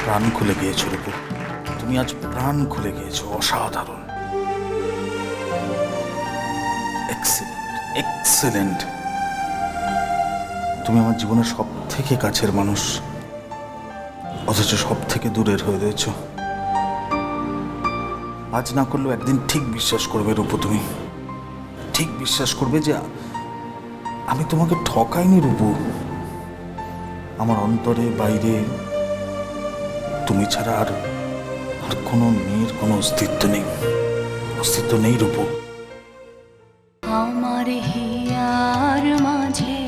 প্রাণ খুলে গিয়েছো রূপু, তুমি আজ প্রাণ খুলে গিয়েছো। অসাধারণ, এক্সিলেন্ট, এক্সিলেন্ট। তুমি আমার জীবনের সব থেকে কাছের মানুষ, অথচ সব থেকে দূরের হয়ে রয়েছ। আজ না করলেও একদিন ঠিক বিশ্বাস করবে রূপু, তুমি ঠিক বিশ্বাস করবে যে আমি তোমাকে ঠকাইনি রূপু। আমার অন্তরে বাইরে তুমি ছাড়া আর কোনো মেয়ের কোনো অস্তিত্ব নেই, অস্তিত্ব নেই রূপু। আমার হিয়ার মাঝে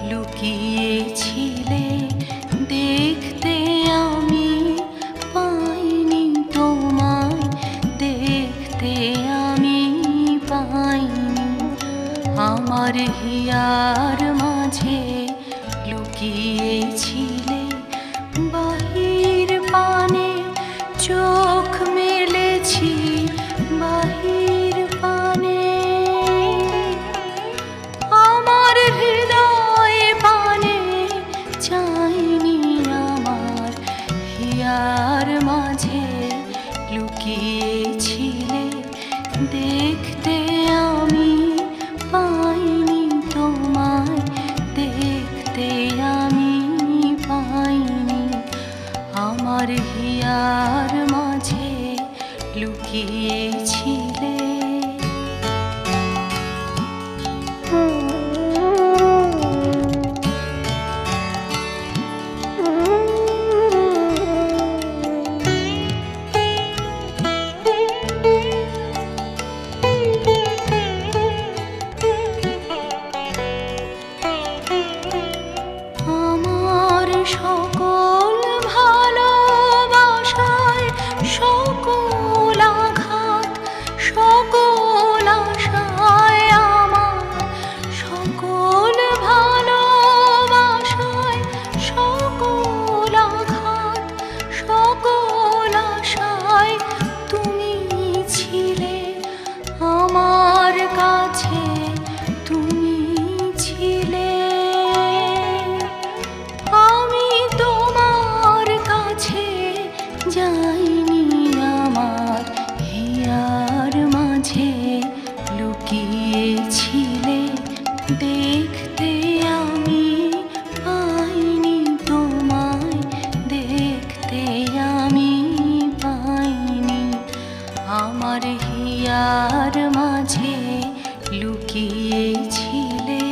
লুকিয়েছিলে, দেখতে আমি পাইনি তোমায়, দেখতে আমি পাইনি। আমার হিয়ার মাঝে লুকিয়েছিলে, বাহির পানে চোখ মেলেছি, বাহির পানে আমার হৃদয় পানে চাইনি। আমার হিয়ার মাঝে লুকিয়েছিলে, দেখতে আমি পাইনি তোমায়, দেখতে আমি পাইনি। আমার হিয়ার মাঝে লুকিয়েছিলে। আমার সকল ভালোবাসায়, সকল আঘাত, সকল আশায়, আমার সকল ভালোবাসায়, সকল আঘাত, সকল আশায় তুমি ছিলে আমার কাছে, তুমি ছিলে। আমি তোমার কাছে যাইনি, আমার হিয়ার মাঝে লুকিয়েছিলে, দেখতে আমি পাইনি তোমায়, দেখতে আমি পাইনি। আমার হিয়ার মাঝে লুকিয়েছিলে।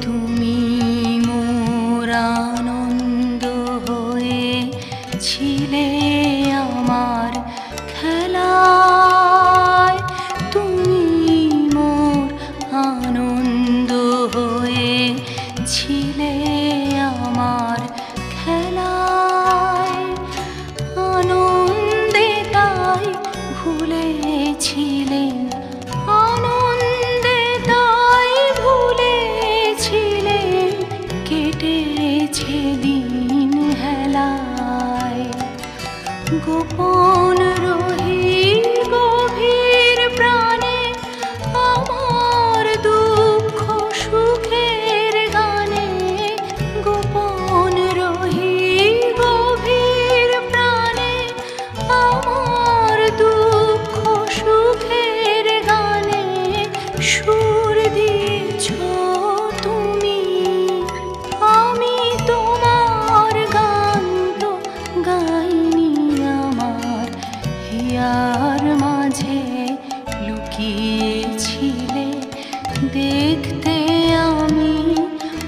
তুমি মোর আনন্দ হয়ে ছিলে আমার খেলায়, তুমি মোর আনন্দ হয়ে ছিলে আমার খেলায়। আনন্দে তাই ভুলেছিলেন, আনন্দে তাই ভুলেছিলেন, কেটেছে দিন হেলায়। গোপন রহি গভীর প্রাণে আমার দুঃখ সুখের গানে, গোপন রহি গভীর প্রাণে আমার দুঃখ সুখের গানে সুর দিয়েছ তুমি। আমি তোমার গান তো গাইনি, আমার হিয়ার মাঝে লুকিয়েছিলে, দেখতে আমি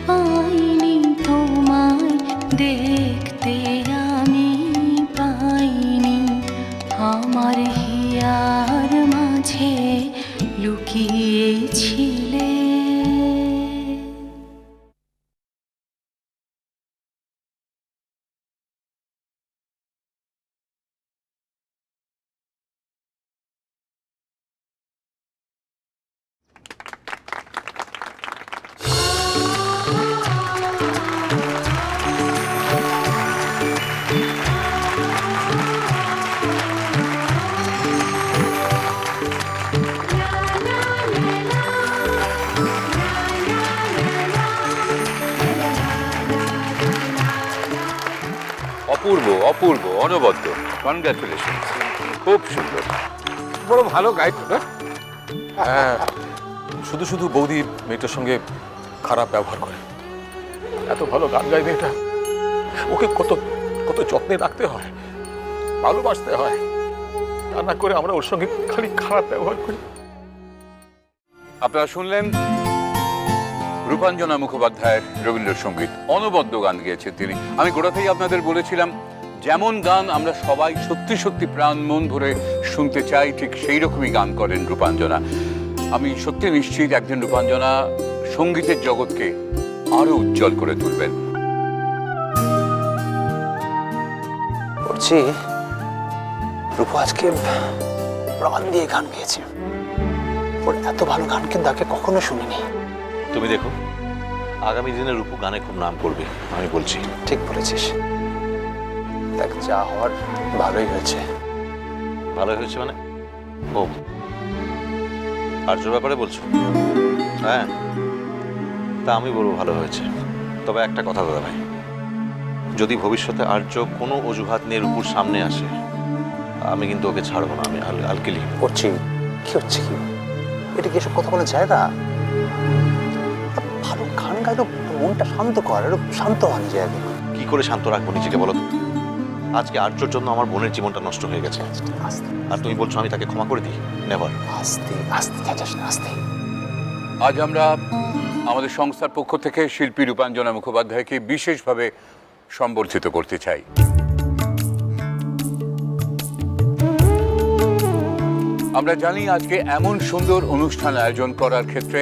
পাইনি তোমায়, দেখতে আমি পাইনি। আমার হিয়ার মাঝে লুকিয়েছিলে। অপূর্ব অপূর্ব অনবদ্য, কনগ্রাচুলেশন, খুব সুন্দর, বড় ভালো গাইড। হ্যাঁ, শুধু শুধু বৌদি মেয়েটার সঙ্গে খারাপ ব্যবহার করে। এত ভালো গান গায় মেয়েটা, ওকে কত কত যত্নে রাখতে হয়, ভালোবাসতে হয়, তা না করে আমরা ওর সঙ্গে খালি খারাপ ব্যবহার করি। আপনারা শুনলেন রূপাঞ্জনা মুখোপাধ্যায়ের রবীন্দ্রসঙ্গীত, অনবদ্য গান গেয়েছেন তিনি। আমি গোড়াতেই আপনাদের বলেছিলাম যেমন গান আমরা সবাই সত্যি সত্যি প্রাণ মন ভরে শুনতে চাই, ঠিক সেই রকমই গান করেন রূপাঞ্জনা। আমি সত্যি নিশ্চিত একদিন রূপাঞ্জনা সঙ্গীতের জগৎকে আরো উজ্জ্বল করে তুলবেন। বলছি রূপা আজকে প্রাণ দিয়ে গান গেয়েছে, ওর এত ভালো গান কিন্তু আগে কখনো শুনিনি। তুমি দেখো আগামী দিনে রূপু গানে খুব নাম করবে, আমি বলছি। ঠিক বলেছিস, দেখ যা হওয়ার ভালোই হয়েছে। ভালো হয়েছে মানে? ও আর্যর ব্যাপারে বলছো? হ্যাঁ, তা আমি বলবো ভালো হয়েছে। তবে একটা কথা দাদা ভাই, যদি ভবিষ্যতে আর্য কোনো অজুহাত নিয়ে রূপুর সামনে আসে, আমি কিন্তু ওকে ছাড়বো না, আমি আলকেলি করছি। কি হচ্ছে কি? এটা কি এসব কথা বলা যায় না? ভালো গান গাইলো মনটা শান্ত কর, একটু শান্ত হওয়া নিজে আগে। কি করে শান্ত রাখবো নিজেকে বলো তো? আজকে আর্যর জন্য আমার বোনের জীবনটা নষ্ট হয়ে গেছে, আস্তে আর তুমি বলছো আমি তাকে ক্ষমা করে দিই? নেভার। আস্তে আস্তে চেঁচাস না, আস্তে। আজ আমরা আমাদের সংস্থার পক্ষ থেকে শিল্পী রূপাঞ্জনা মুখোপাধ্যায়কে বিশেষভাবে সম্বর্ধিত করতে চাই। আমরা জানি আজকে এমন সুন্দর অনুষ্ঠান আয়োজন করার ক্ষেত্রে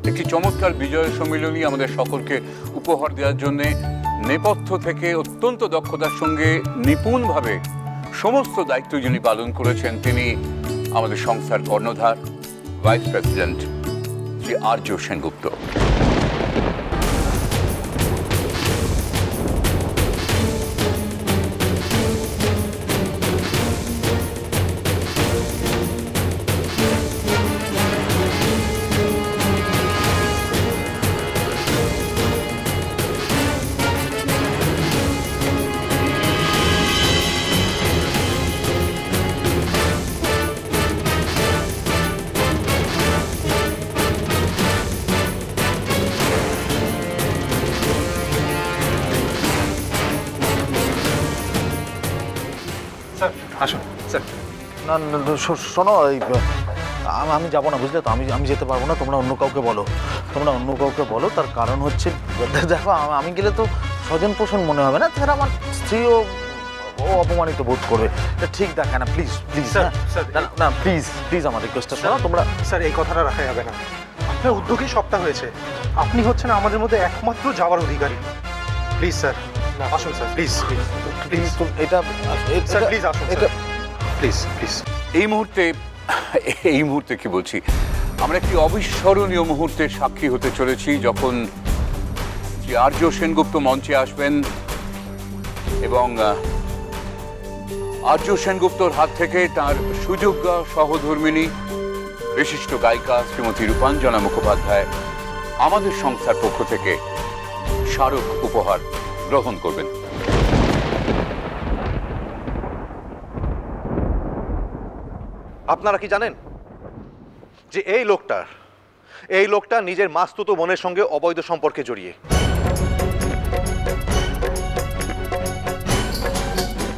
একটি চমৎকার বিজয় সম্মিলনী আমাদের সকলকে উপহার দেওয়ার জন্য নেপথ্য থেকে অত্যন্ত দক্ষতার সঙ্গে নিপুণভাবে সমস্ত দায়িত্ব যিনি পালন করেছেন, তিনি আমাদের সংস্থার কর্ণধার ভাইস প্রেসিডেন্ট শ্রী আর্য সেনগুপ্ত। আসুন স্যার। না না, শোনো, আমি যাবো না, বুঝলে তো? আমি যেতে পারবো না, তোমরা অন্য কাউকে বলো, তার কারণ হচ্ছে দেখো আমি গেলে তো স্বজন পোষণ মনে হবে না, তাছাড়া আমার স্ত্রীও অপমানিত বোধ করবে, এটা ঠিক দেখায় না। প্লিজ প্লিজ না, প্লিজ আমার রিকোয়েস্টটা শোনো তোমরা। স্যার এই কথাটা রাখা যাবে না, আপনার উদ্যোগেই সবটা হয়েছে, আপনি হচ্ছেন আমাদের মধ্যে একমাত্র যাওয়ার অধিকারী। প্লিজ স্যার আসুন স্যার, প্লিজ প্লিজ এটা স্যার প্লিজ আসুন, এটা প্লিজ প্লিজ। এই মুহূর্তে কি বলছি, আমরা একটি অবিস্মরণীয় মুহূর্তের সাক্ষী হতে চলেছি যখন শ্রী আর্য সেনগুপ্ত মঞ্চে আসবেন এবং আর্য সেনগুপ্তর হাত থেকে তার সুযোগ্য সহধর্মিণী বিশিষ্ট গায়িকা শ্রীমতী রূপাঞ্জনা মুখোপাধ্যায় আমাদের সংস্থার পক্ষ থেকে স্মারক উপহার গ্রহণ করবেন। আপনারা কি জানেন যে এই লোকটা নিজের মাস্তুতো বোনের সঙ্গে অবৈধ সম্পর্কে জড়িয়ে,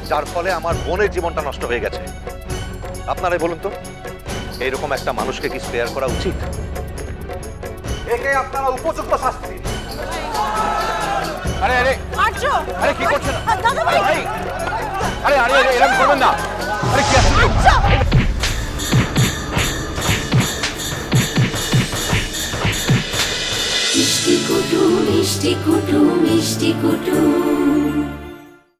যার ফলে আমার বোনের জীবনটা নষ্ট হয়ে গেছে। আপনারাই বলুন তো, এইরকম একটা মানুষকে কি স্পেয়ার করা উচিত? একে আপনারা উপযুক্ত শাস্তি দিন। আরে আরে আর্য, আরে কি করছেন? দাদা ভাই, আরে আরে আরে এরকম করবেন না। আরে কি আছে? মিষ্টি কুটু মিষ্টি কুটু মিষ্টি কুটু।